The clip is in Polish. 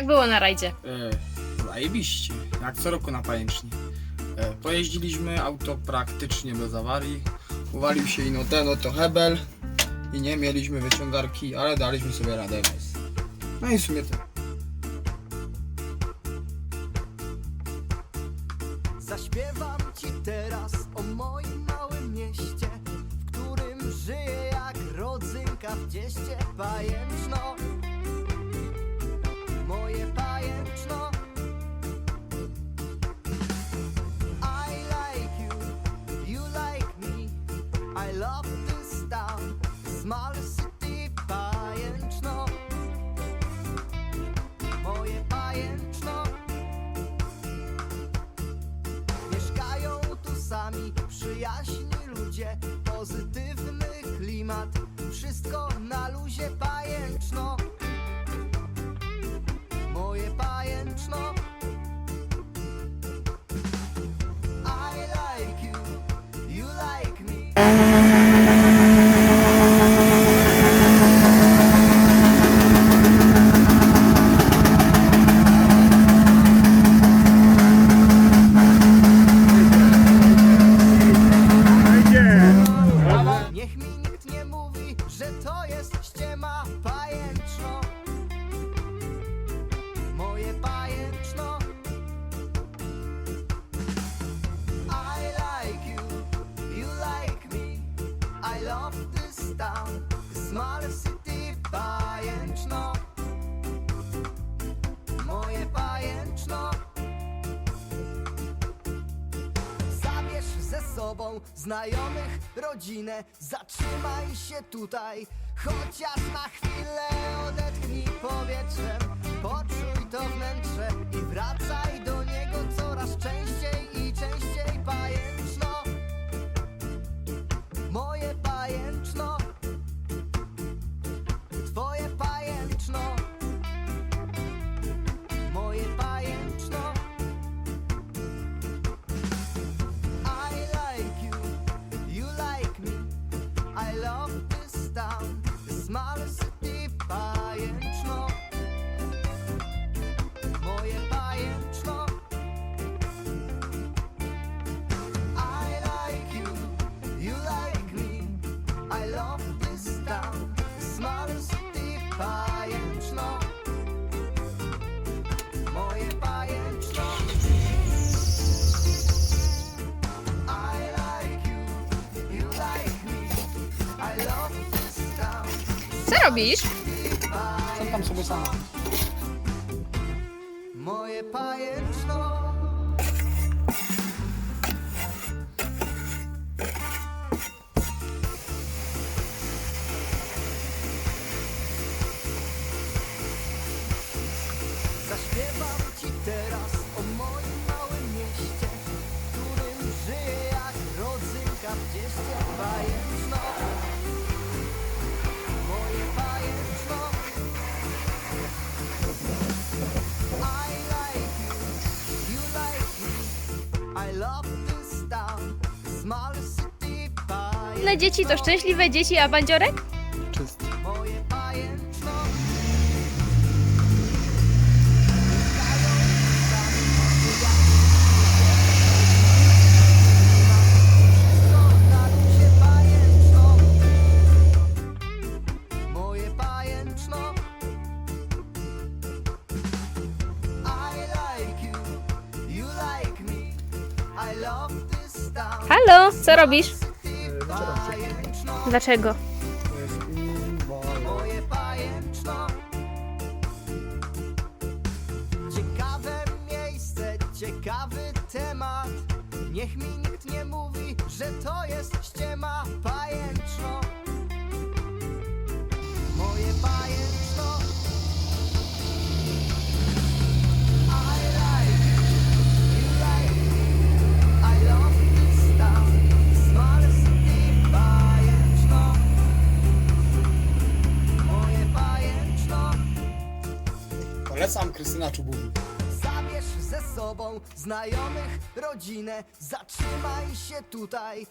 było na rajdzie? Zajebiście, jak co roku na pajęczni. Pojeździliśmy, auto praktycznie bez awarii. Uwalił się ino ten oto hebel i nie mieliśmy wyciągarki, ale daliśmy sobie radę bez. No i w sumie to. Zaśpiewam ci teraz o moim małym mieście, w którym żyję jak rodzynka w cieście. Pajęczno, moje pajęczno. I like you, you like me. I love this town, small city. Pajęczno, moje pajęczno. Mieszkają tu sami przyjaźni ludzie, pozytywny klimat, wszystko na luzie. Pajęczno, moje pajęczno. I like you, you like me. Niech mi nikt nie mówi, że to jest ściema. Pajęczno, moje pajęczno. I like you, you like me. I love this town, small city. Pajęczno, moje pajęczno. Zabierz ze sobą znajomych, rodzinę, zatrzymaj się tutaj, chociaż na chwilę odetchnij powietrzem, poczuj to wnętrze i wracaj do niego coraz częściej i częściej. Pajęczno, moje pajęczno, twoje pajęczno, moje pajęczno. I like you, you like me. I love this town, small city. Pajęczno, moje pajęczno. I like you, you like me. I love this town, small city. Pajęczno, moje pajęczno. I like you, you like me. I love this town. Co robisz? Co tam sobie sama? Moje pajęczno. Zaśpiewam ci teraz o moim małym mieście, w którym żyję jak rodzynka w cieście. Pajęczno, moje pajęczno. I like you, you like me. I love this town, small city. Pajęczno, Inne dzieci to szczęśliwe dzieci, a bandziorek? Czysty. moje pajęczno. Moje pajęczno. I like you, you like me. I love this town. Halo, co robisz? Pajęczno, Dlaczego? To jest inwalid. moje pajęczno. Ciekawe miejsce, ciekawy temat. Niech mi nikt nie mówi, że to jest ściema. Pajęczno, moje pajęczno. I like you, you like me. I love this town, small city. Pajęczno, moje pajęczno. Polecam Krystyna Czubówna. Zabierz ze sobą znajomych, rodzinę, zatrzymaj się tutaj,